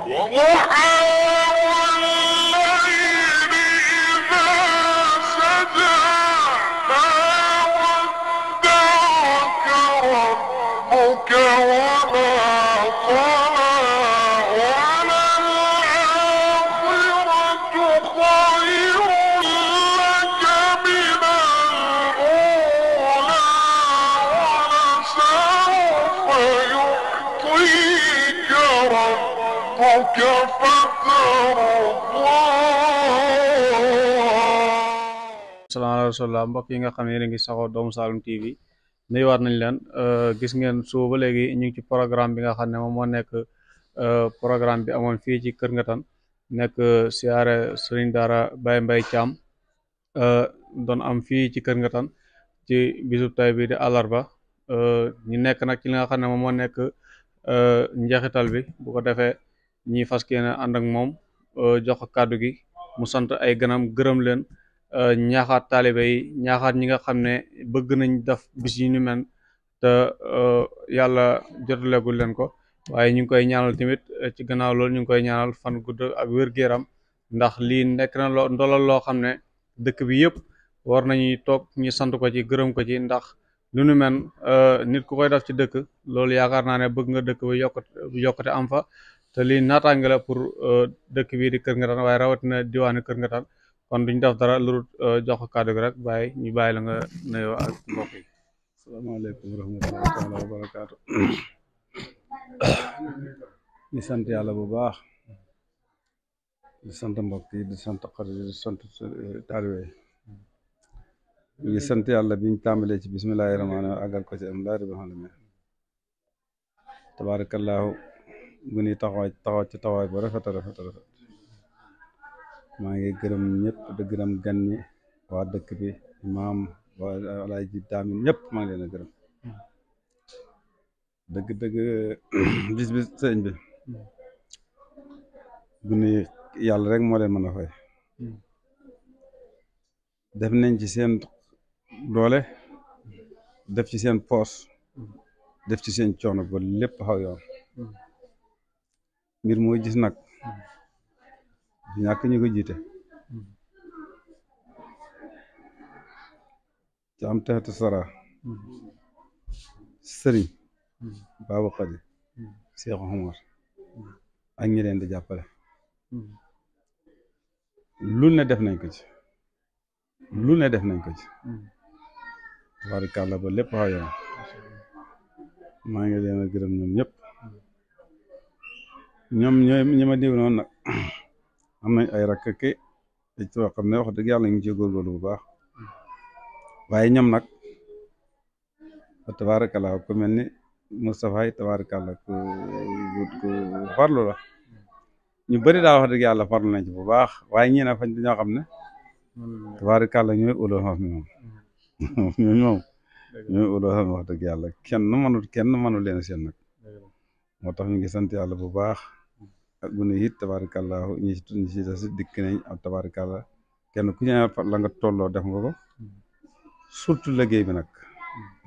وضحى والليل إذا سجى ما ودعك ربك وما قلى وللآخرة خير لك من الأولى ولسوف يعطيك ربك فترضى. salaamaaleykum rasulullah mbokk yi nga xam ne yéen a ngi saxoo doomu Saloum TV nuyuwaat nañ leen gis ngeen suba ba léegi ñu ngi ci programme bi nga xam ne moom moo nekk programme bi amoon fii ci Kër Ngatan nekk siyaare Sëriñ Daara Baye Mbaye Thiam doon am fii ci Kër Ngatan ci bisub tay bi di àllarba ñu nekk nag ci li nga xam ne moom moo nekk njeexital bi bu ko defee ñi fas yéene ànd ak moom jox ko kàddu gi mu sant ay ganam gërëm leen ñaaxaat taalibe yi ñaaxaat ñi nga xam ne bëgg nañ def bis yi ñu mel te yàlla jotalegul leen ko waaye ñu ngi koy ñaanal tamit ci gannaaw loolu ñu ngi koy ñaanal fan gudd ak wér-gu-yaram ndax lii nekk na ndolal loo xam ne dëkk bi yëpp war nañuy toog ñu sant ko ci gërëm ko ci ndax lu nu mel nit ku koy def ci dëkk loolu yaakaar naa ne bëgg nga dëkk bi yokkute am fa te lii naataange la pour dëkk bii di Kër Ngatan waaye rawatina diwaanu Kër Ngatan kon duñ def dara lu jox ko kàddu gi rek bàyyi ñu bàyyi la nga nuyoo ak mbokk yi. asalaamaaleykum wa rahmatullahi taala wa barakaatu. di sant yàlla bu baax di sant mbokk yi di sant xarit yi di sant taalibe yi ñu ngi sant yàlla biñ tàmbalee ci bismillahi rahmaani rahiim àggal ko ci alhamdulillahi rabbil alamin tabaarakallaahu bu ñuy taxaw ci taxawaay bu rafet a rafet a rafet maa ngi gërëm ñëpp di gërëm gan ñi waa dëkk bi imaam waa alaaji daamin ñëpp maa ngi leen a gërëm dëgg bis bi sëñ bi bu ni yàlla rek moo leen mën a fay def nañ ci seen doole def ci seen poos def ci seen coono ba lépp xaw yoon mbir mooy gis nag ñàkk ñu ko jiite ci am texte sara sëriñ Baabu Xadi Seexu Omar ak ñi leen di jàppale lu ne def nañ ko ci lu ne def nañ ko ci tabaarkalla ba lépp xaw yoon maa ngi leen a gërëm ñoom ñëpp ñoom ñi ma diw noonu nag am nañ ay rakk ki soo xam ne wax dëgg yàlla ñu ngi ciy góorgóorlu bu baax waaye ñoom nag tabaarakalla ku mel ni Moustapha yi tabaarakalla ku farlu la ñu bëri daal wax dëgg yàlla farlu nañ ci bu baax waaye ñii nag fañ dañoo xam ne tabaarakalla ñooy uloo xam ne moom ñooy uloo xam ne wax dëgg yàlla kenn mënul leen seen nag moo tax ñu ngi sant yàlla bu baax ak gune it tabaarakalla ñi ci des dikk nañ ak tabaarakalla kenn ku ñëw la nga tolloo def nga ko surtout liggéey bi nag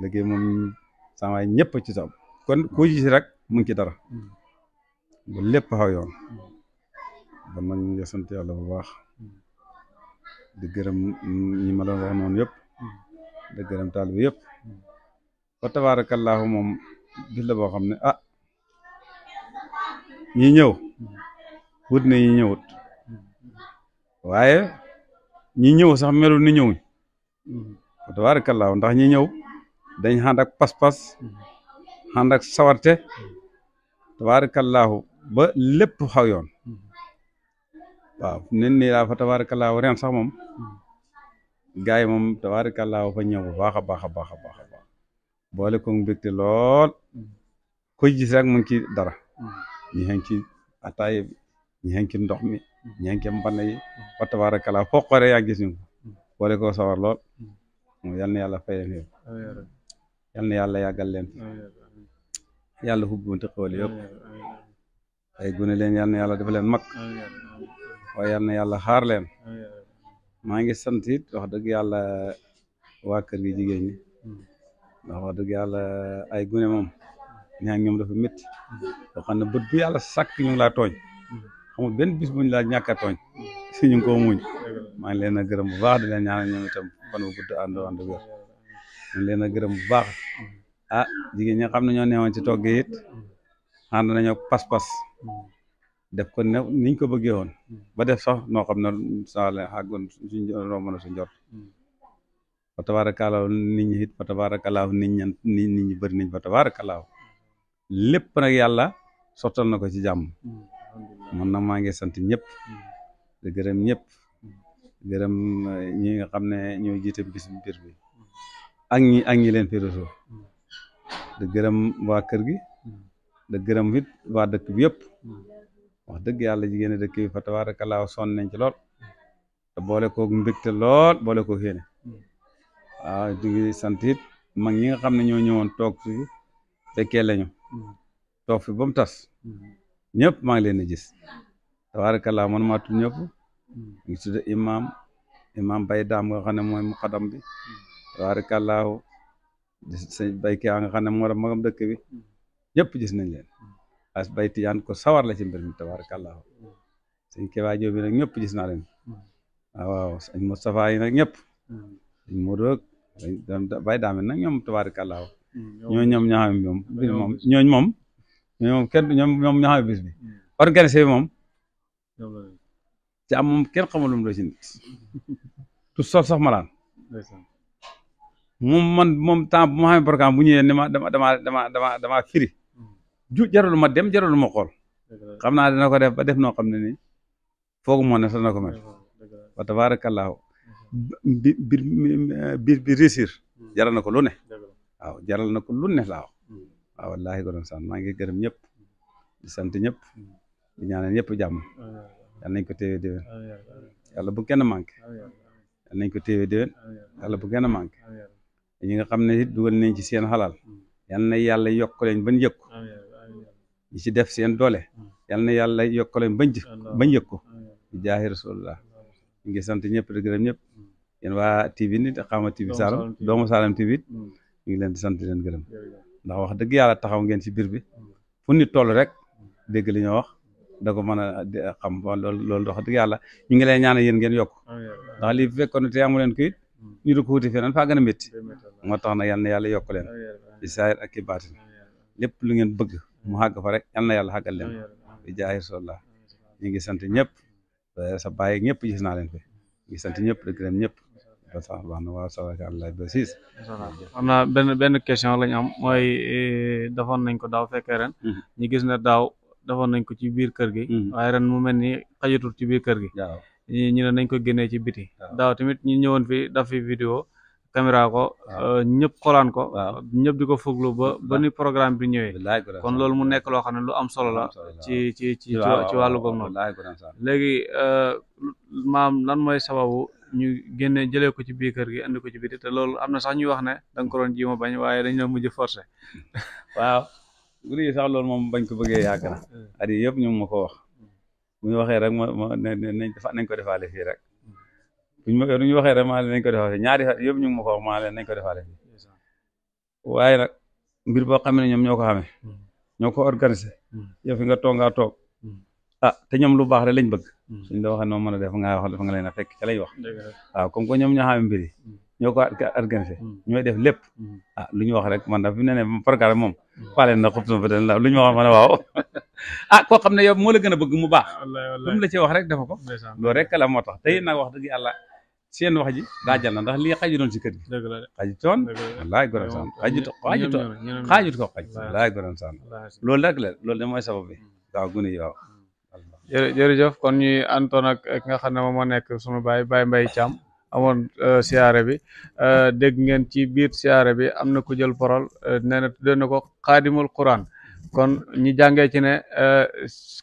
liggéey moom sama waay ñëpp ci sax kon ku gis rek mu ngi ci dara ba lépp xaw yoon bon nag ñu ngi sant yàlla bu baax di gërëm ñi ma doon wax noonu yëpp di gërëm taalibe yëpp fa tabaarakallaahu moom bis la boo xam ne ñi ñëw wut na ñi ñëwut waaye ñi ñëw sax melul ni ñëwuñ fa tabaarakallaahu ndax ñi ñëw dañ ànd ak pas-pas ànd ak sawarte tabaarakallaahu ba lépp xaw yoon waaw nen nii laa fa tabaarakallaahu ren sax moom gaay yi moom tabaarakallaahu fa ñëw bu baax a baax a baax a baax a baax boole ko mbégte lool koy gis rek mu ngi ci dara ñi xen ci ataaya bi ñi xen ci ndox mi ñi xen ci mbann yi fa tabaarakallaahu foo xoolee yaa gis ñu boole ko sawar lool moom yal na yàlla fay leen yëpp yal na yàlla yàggal leen yàlla xubbunte xewal yëpp ay gune leen yal na yàlla dafa leen mag waaye yal na yàlla xaar leen maa ngi sant it wax dëgg yàlla waa kër gi jigéen ñi ndax wax dëgg yàlla ay gune moom ñaa ñoom dafa métti boo xam ne bët bu yàlla sàkk ñu ngi laa tooñ amul benn bis buñ laa ñàkk a tooñ si ñu ngi ko muñ maa ngi leen a gërëm bu baax di leen ñaanal ñoom itam fan bu gudd ànd wér maa ngi leen a gërëm bu baax ah jigéen ñi nga xam ne ñoo neewoon ci togg it ànd nañoo pas-pas def ko ne niñ ko bëggee woon ba def sax noo xam ne saa la xàggoon suñ romb na suñ jot fa tabaarakallaahu nit ñi it fa tabaarakallaahu nit ñi bëri nañ fa tabaarakallaahu lépp nag yàlla sottal na ko ci jàmm man nag maa ngi sant ñëpp di gërëm ñëpp gërëm ñi nga xam ne ñoo jiite bis biir bi ak ñi leen fi réseau di gërëm waa kër gi di gërëm it waa dëkk bi yëpp wax dëgg yàlla jigéen dëkk bi fa tabaarakallaahu sonn nañ ci lool te boole koog mbégte lool boole koog yéene waaw di ngi sant it mag ñi nga xam ne ñoo ñëwoon toog fi fekkee lañu toog fi ba mu tas ñëpp maa ngi leen di gis tabaarakallaahu man maa tudd ñëpp ngi tudd imam bay daam nga xam ne mooy muqaddam bi tabaarakallaahu sëñ bay ki nga xam ne moo magam dëkk bi ñëpp gis nañ leen as bay tiyaan ko sawar la ci mbir mi tabaarakallaahu sëñ Keba Jóob bi nag ñëpp gis naa leen waaw sëñ Moustapha yi nag ñëpp sëñ Modou bay daame nag ñoom tabaarakallaahu ñoom ñaxam bi moom ñooñ moom kenn ñoom ñaxam bis bi organisé bi moom ci am moom kenn xamul lu mu doon ci nit tu sol sax malaan moom temps bu ma xamee programme bu ñëwee ne ma dama firi jarul ma dem jarul ma xool xam naa dina ko def ba def noo xam ne nii foogu moo ne sax na ko mel wa tabaarakallaahu bi réussir jaral na ko lu ne waaw jaral na ko lu ne laa waaw wallaahi ko doon sant maa ngi gërëm ñëpp di sant ñëpp di ñaanal ñëpp jàmm yal nañ ko téewee déwén yàlla bu kenn manqué yal nañ ko téewee déwén yàlla bu kenn manqué ñi nga xam ne it dugal nañ ci seen xalaal yal na yàlla yokk leen bañ yëg ko ñi ci def seen doole yal na yàlla yokk leen bañ yëg ko di jaahi rasulullah ñu ngi sant ñëpp di gërëm ñëpp yéen waa TV nit Xama TV Saloum doomu Saloum TV it ñu ngi leen di sant di leen gërëm ndax wax dëgg yàlla taxaw ngeen ci biir bi fu nit toll rek dégg li ñoo wax da ko mën a xam loolu wax dëgg yàlla ñu ngi leen ñaanal yéen ngeen yokk ndax lii bu fekkoon ne te amu leen ko it ñu di ko wuti feneen faa gën a métti moo tax nag yal na yàlla yokk leen ci saayir ak ci baatin lépp lu ngeen bëgg mu xàgg fa rek yal na yàlla xàggal leen di jaahi rasulullah ñu ngi sant ñëpp sa bàyyi ñëpp gis naa leen fi ñu ngi sant ñëpp di gërëm ñëpp ba sax baax na waaw salaamaaleykum ba siis am na benn question lañ am mooy defoon nañ ko daaw fekkee ren ñu gis ne daaw defoon nañ ko ci biir kër gi waaye ren mu mel ni xajatul ci biir kër gi ñu ne nañ ko génnee ci biti daaw tamit ñu ñëwoon fi daf fi vidéo caméra ko ñëpp xoolaan ko ñëpp di ko foglu ba ni programme bi ñëwee kon loolu mu nekk loo xam ne lu am solo la ci wàllu googu noonu léegi maam lan mooy sababu ñu génne jëlee ko ci biir kër gi andi ko ci biti te loolu am na sax ñuy wax ne da nga ko doon jiima bañ waaye dañ la mujj forcé waaw guddi yi sax loolu moom bañ ko bëggee yàgg na at yi yëpp ñu ngi ma ko wax bu ñu waxee rek nañ ko defaale fii rek bu ñu waxee rek maa leen nañ ko defaale fii ñaari at yëpp ñu ngi ma ko wax maa leen nañ ko defaale fii waaye nag mbir boo xam ne ñoom ñoo ko xamee ñoo ko organisé yow fi nga toog ah te ñoom lu baax rek lañ bëgg suñ la waxee noo mën a def nga wax dafa nga leen a fekk ca lañ wax waaw comme que ñoom ñoo xamee mbir yi ñoo ko organisé ñooy def lépp ah lu ñu wax rek man da fi ne programme moom paaleen na xubtuma fa la lu ñu wax ma ne waaw ah koo xam ne yow moo la gën a bëgg mu baax lu mu la ci wax rek dafa ko loolu rek la moo tax tey nag wax dëgg yàlla seen wax ji daa jàll na ndax lii xaju doon ci kër gi xaju toon wallaay goran saan xajut ko xaj wallaay goran saan loolu rek la loolu de mooy sabab bi waaw gune yi waaw jërëjëf kon ñuy antoon ak ki nga xam ne moom moo nekk sunu Baye Mbaye Thiam amoon siyaare bi dégg ngeen ci biir siyaare bi am na ku jël parole nee na tuddee na ko xaadimul Quran kon ñi jàngee ci ne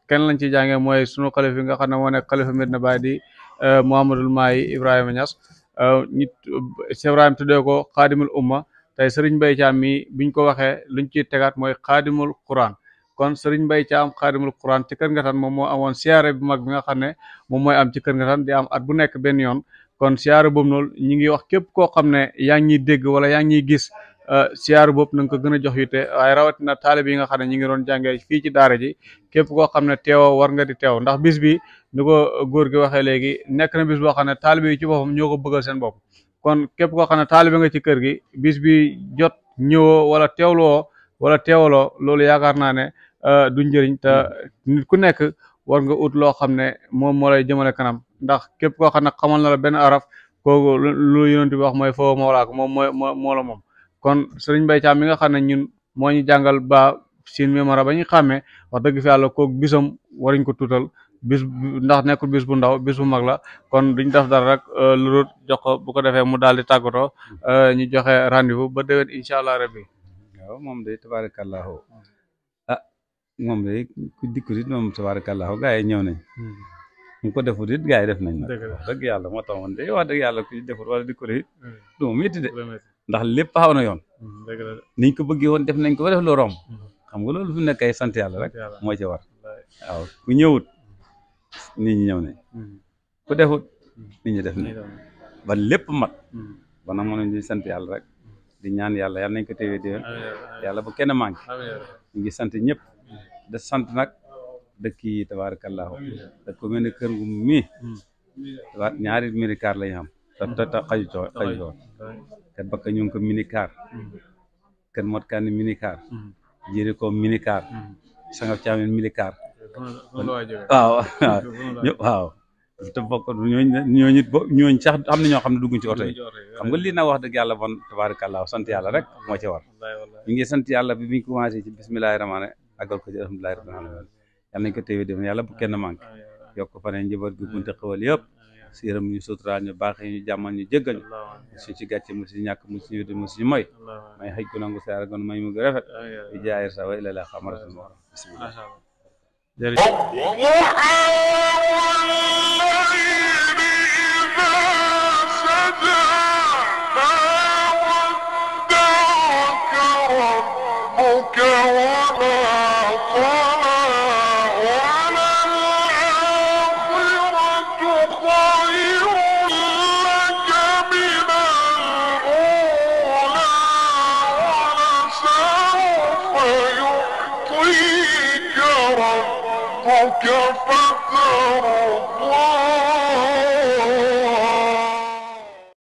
kenn lañ ci jàngee mooy sunu xalifa nga xam ne moo nekk xalifa Medina Baye di Mouhamadul Mahi Ibrahima Niass ñi Cheikh Ibrahima tuddee ko xaadimul umma tey Serigne Mbaye Thiam mi biñ ko waxee luñ ciy tegaat mooy xaadimul Quran kon Serigne Mbaye Thiam xaadimul Quran ci Kër Ngatan moom moo amoon siyaare bu mag bi nga xam ne moom mooy am ci Kër Ngatan di am at bu nekk benn yoon kon siyaare boobu noonu ñi ngi wax képp koo xam ne yaa ngi ñuy dégg wala yaa ngi ñuy gis siyaar bopp na nga ko gën a jox yitte waaye rawatina taalibe yi nga xam ne ñi ngi doon jàngee fii ci daara ji képp koo xam ne teewoo war nga di teew ndax bis bi ni ko góor gi waxee léegi nekk na bis boo xam ne taalibe yi ci boppam ñoo ko bëggal seen bopp kon képp koo xam ne taalibe nga ci kër gi bis bi jot ñëwoo wala teewloo wala teewaloo loolu yaakaar naa ne du njëriñ te nit ku nekk war nga ut loo xam ne moom moo lay jëmale kanam ndax képp koo xam ne xamal na la benn araf kooku lu yonent bi wax mooy foo moolaako moom moo la moom kon sëriñ Mbaye Thiam mi nga xam ne ñun moo ñu jàngal ba siin mémora ba ñu xàmmee wax dëgg fi yàlla kooku bisam wariñ ko tuutal bis ndax nekkul bis bu ndaw bis bu mag la kon duñ def dara rek lu dul jox ko bu ko defee mu daal di tàggatoo ñu joxe rendez-vous ba déwén incha allah rabbi waaw moom day tabarakallahu moom day ku dikkut it moom tabarakallahu gaa yi ñëw nañ mu ko defut it gaa yi def nañ nag wax dëgg yàlla moo tax woon day wax dëgg yàlla ku defut wala dikkut it du ma métti de ndax lépp xaw na yoon niñ ko bëggee woon def nañ ko ba def lu romb xam nga loolu fi nekk ay sant yàlla rek moo ci war waaw ku ñëwut nit ñi ñëw nañ ku defut nit ñi def nañ ba lépp mat ba nag mën nañ sant yàlla rek di ñaan yàlla yàlla nañ ko téewee déwén yàlla bu kenn manqué ñu ngi sant ñëpp da sant nag dëkk yi tabarakallahu dëkk ko mel ne kër gu mii ñaari minicar lañ xam te xaju coon kat bakka ñu ngi ko minicar kat mot kan minicar jëri ko minicar sangaf caamen minicar waaw waaw te bokk ñooñu sax am na ñoo xam ne dugguñ ci oto yi xam nga lii nag wax dëgg yàlla bon tabarakallahu sant yàlla rek moo ci war ñu ngi sant yàlla bi biñ commencé ci bismillahi rahmaani àggal ko ci alhamdulillahi rabbil alamin yàlla nañ ko téewee dem yàlla bu kenn manqué yokk fa ne njaboot gi bunte xewal yëpp siiram ñu suturaal ñu baax ñu jàmmal ñu jéggal ñu su ci gàcce mu si ñàkk mu si ñu mu si moy may xëj ko nangu saara gon may mu gi rafet di jaayir sa wa ila la xamaratul mo bismillah ربك فترضى